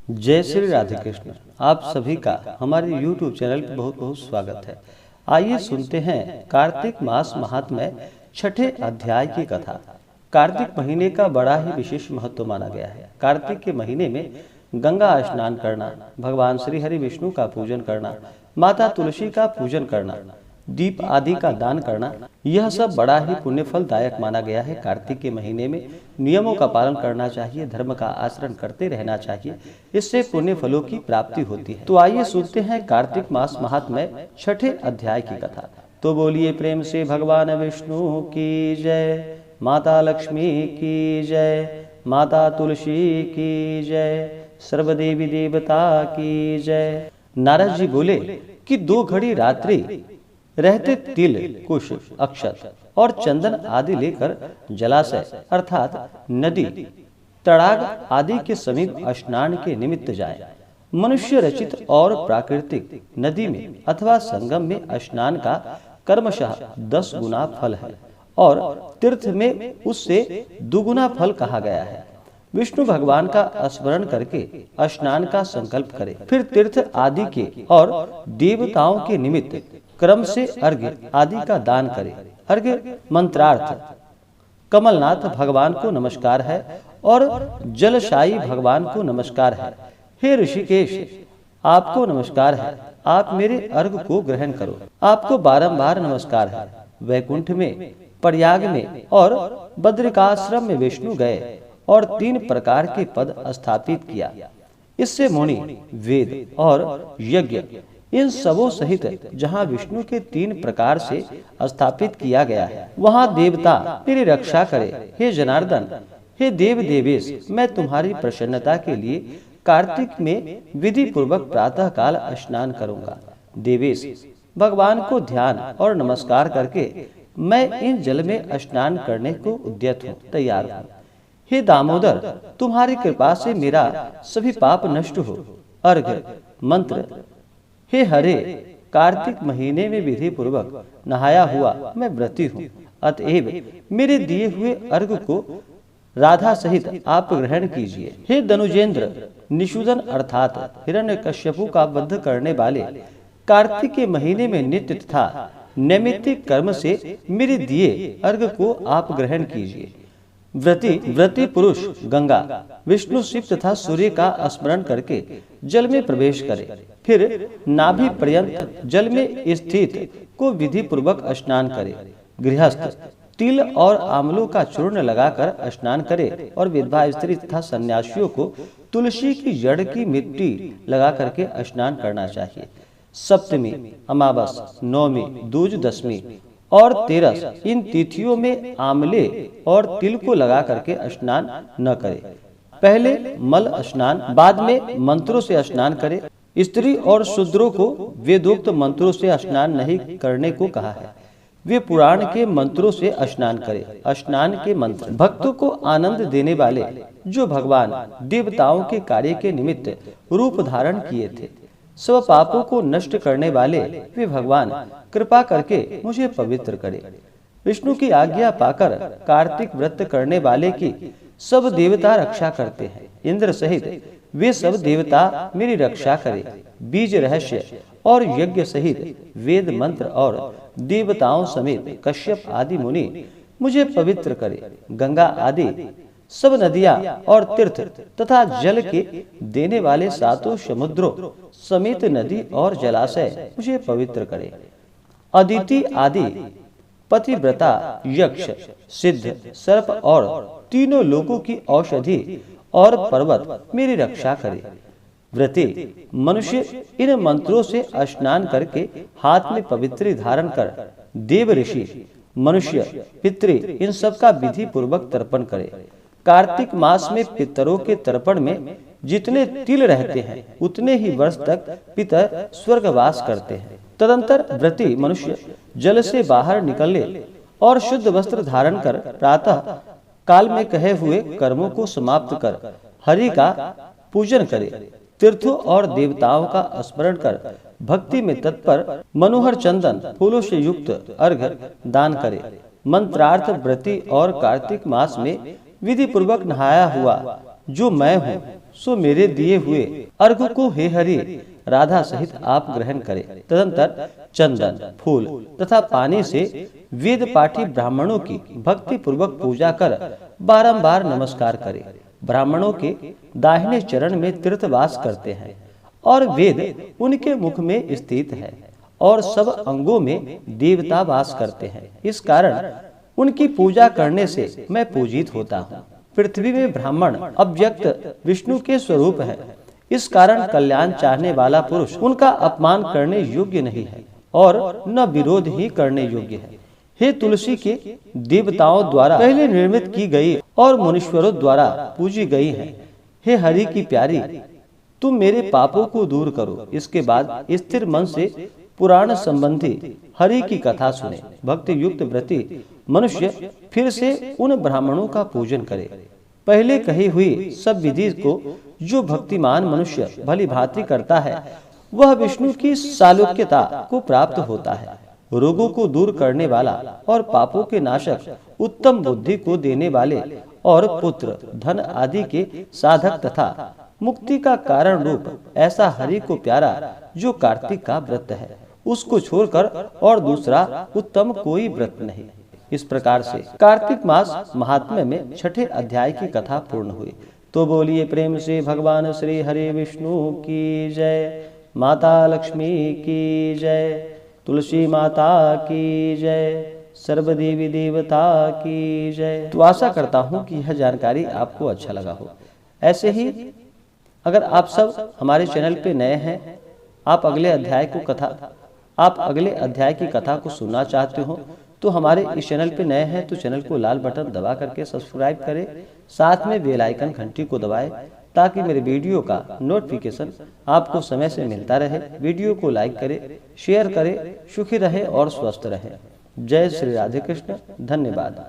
जय श्री राधे कृष्ण। आप सभी का हमारे YouTube चैनल पर बहुत बहुत स्वागत है। आइए सुनते हैं कार्तिक मास महात्म्य छठे अध्याय की कथा। कार्तिक महीने का बड़ा ही विशेष महत्व माना गया है। कार्तिक के महीने में गंगा स्नान करना, भगवान श्री हरि विष्णु का पूजन करना, माता तुलसी का पूजन करना, दीप आदि का दान करना, यह सब बड़ा ही पुण्य फलदायक माना गया है। कार्तिक के महीने में नियमों का पालन करना चाहिए, धर्म का आचरण करते रहना चाहिए, इससे पुण्य फलों की प्राप्ति होती है। तो आइए सुनते हैं कार्तिक मास महात्म्य छठे अध्याय की कथा। तो बोलिए प्रेम से भगवान विष्णु की जय, माता लक्ष्मी की जय, माता तुलसी की जय, सर्वदेवी देवता की जय। नारद जी बोले कि 2 घड़ी रात्रि रहते तिल, कुश, अक्षत और चंदन आदि लेकर जलाशय अर्थात नदी, तड़ाग आदि के समीप स्नान के निमित्त जाए। मनुष्य रचित और प्राकृतिक नदी में अथवा संगम में स्नान का कर्मशः 10 गुना फल है और तीर्थ में उससे 2 गुना फल कहा गया है। विष्णु भगवान का स्मरण करके स्नान का संकल्प करे, फिर तीर्थ आदि के और देवताओं के निमित्त क्रम से अर्घ्य आदि का दान करे। अर्घ्य मंत्रार्थ कमलनाथ भगवान को नमस्कार है और जलशायी भगवान को नमस्कार है। हे ऋषिकेश, आपको नमस्कार है, आप मेरे अर्घ्य को ग्रहण करो। आपको बारंबार नमस्कार है। वैकुंठ में, प्रयाग में और बद्रिकाश्रम में विष्णु गए और 3 प्रकार के पद स्थापित किया। इससे मुनि, वेद और यज्ञ इन सबों सहित जहाँ विष्णु के 3 प्रकार से स्थापित किया गया है, वहाँ देवता मेरी रक्षा करे। हे जनार्दन, हे देव देवेश, मैं तुम्हारी प्रसन्नता के लिए कार्तिक में विधि पूर्वक प्रातः काल स्नान करूंगा। देवेश, भगवान को ध्यान और नमस्कार करके मैं इन जल में स्नान करने को उद्यत हूँ, तैयार हूँ। हे दामोदर, तुम्हारी कृपा से मेरा सभी पाप नष्ट हो। अर्घ्य मंत्र। हे हरे, कार्तिक महीने में विधि पूर्वक नहाया हुआ मैं व्रती हूँ, अतएव मेरे दिए हुए अर्घ्य को राधा सहित आप ग्रहण कीजिए। हे धनुजेंद्र, निषूदन अर्थात हिरण्यकश्यपु का वध करने वाले, कार्तिक के महीने में नित्य तथा नैमित्तिक कर्म से मेरे दिए अर्घ्य को आप ग्रहण कीजिए। व्रती पुरुष गंगा, विष्णु, शिव तथा सूर्य का स्मरण करके जल में प्रवेश करे, फिर नाभि पर्यंत जल में स्थित को विधि पूर्वक स्नान करे। गृहस्थ तिल और आंवलों का चूर्ण लगाकर स्नान करे और विधवा स्त्री तथा सन्यासियों को तुलसी की जड़ की मिट्टी लगा करके स्नान करना चाहिए। सप्तमी, अमावस, नवमी, दूज, दशमी और 13 इन तिथियों में आंवले और तिल को लगा करके स्नान न करे। पहले मल स्नान, बाद में मंत्रों से स्नान करे। स्त्री और शूद्रों को वेदोक्त मंत्रों से स्नान नहीं करने को कहा है, वे पुराण के मंत्रों से स्नान करे। स्नान के मंत्र भक्तों को आनंद देने वाले, जो भगवान देवताओं के कार्य के निमित्त रूप धारण किए थे, सब पापों को नष्ट करने वाले, वे भगवान कृपा करके मुझे पवित्र करे। विष्णु की आज्ञा पाकर कार्तिक व्रत करने वाले की सब देवता रक्षा करते हैं। इंद्र सहित वे सब देवता मेरी रक्षा करे। बीज रहस्य और यज्ञ सहित वेद मंत्र और देवताओं समेत कश्यप आदि मुनि मुझे पवित्र करे। गंगा आदि सब नदियां और तीर्थ तथा जल के देने वाले 7 समुद्रों समेत नदी और जलाशय मुझे पवित्र करे। अदिति आदि पतिव्रता, यक्ष, सिद्ध, सर्प और तीनों लोगों की औषधि और पर्वत मेरी रक्षा करे। व्रती मनुष्य इन मंत्रों से स्नान करके हाथ में पवित्री धारण कर देव, ऋषि, मनुष्य, पितृ इन सब का विधि पूर्वक तर्पण करे। कार्तिक मास में पितरों के तर्पण में जितने तिल रहते हैं, उतने ही वर्ष तक पितर स्वर्गवास करते हैं। तदंतर व्रती मनुष्य जल से बाहर निकले और शुद्ध वस्त्र धारण कर प्रातः काल में कहे हुए कर्मों को समाप्त कर हरि का पूजन करे। तीर्थों और देवताओं का स्मरण कर भक्ति में तत्पर मनोहर चंदन फूलों से युक्त अर्घ्य दान करे। मंत्रार्थ व्रती और कार्तिक मास में विधि पूर्वक नहाया हुआ जो मैं हूँ, सो मेरे दिए हुए अर्घ को हे हरि राधा सहित आप ग्रहण करें। तदंतर चंदन, फूल तथा पानी से वेद पाठी ब्राह्मणों की भक्ति पूर्वक पूजा कर बारंबार नमस्कार करें। ब्राह्मणों के दाहिने चरण में तीर्थवास करते हैं और वेद उनके मुख में स्थित है और सब अंगों में देवता वास करते हैं। इस कारण उनकी पूजा करने से मैं पूजित होता हूँ। पृथ्वी में ब्राह्मण अव्यक्त विष्णु के स्वरूप है। इस कारण कल्याण चाहने वाला पुरुष उनका अपमान करने योग्य नहीं है और न विरोध ही करने योग्य है। हे तुलसी के देवताओं द्वारा पहले निर्मित की गई और मुनीश्वरों द्वारा पूजी गई है। हे हरि की प्यारी, तुम मेरे पापों को दूर करो। इसके बाद स्थिर मन से पुराण संबंधी हरि की कथा सुने। भक्ति युक्त व्रती मनुष्य फिर से उन ब्राह्मणों का पूजन करे। पहले कही हुई सब विधि को जो भक्तिमान मनुष्य भली भांति करता है, वह विष्णु की सालोक्यता को प्राप्त होता है। रोगों को दूर करने वाला और पापों के नाशक, उत्तम बुद्धि को देने वाले और पुत्र धन आदि के साधक तथा मुक्ति का कारण रूप ऐसा हरि को प्यारा जो कार्तिक का व्रत है, उसको छोड़कर और दूसरा उत्तम कोई व्रत नहीं। इस प्रकार से कार्तिक मास महात्म्य में छठे अध्याय की कथा पूर्ण हुई। तो बोलिए प्रेम से भगवान श्री हरि विष्णु की जय, माता लक्ष्मी की जय, तुलसी माता की जय, सर्वदेवी देवता की जय। तो आशा करता हूँ कि यह जानकारी आपको अच्छा लगा हो। ऐसे ही अगर आप सब हमारे चैनल पे नए हैं, आप अगले अध्याय की कथा को सुनना चाहते हो, तो हमारे इस चैनल पे नए हैं तो चैनल को लाल बटन दबा करके सब्सक्राइब करें, साथ में बेल आइकन घंटी को दबाएं ताकि मेरे वीडियो का नोटिफिकेशन आपको समय से मिलता रहे। वीडियो को लाइक करें, शेयर करें। सुखी रहे और स्वस्थ रहे। जय श्री राधे कृष्ण। धन्यवाद।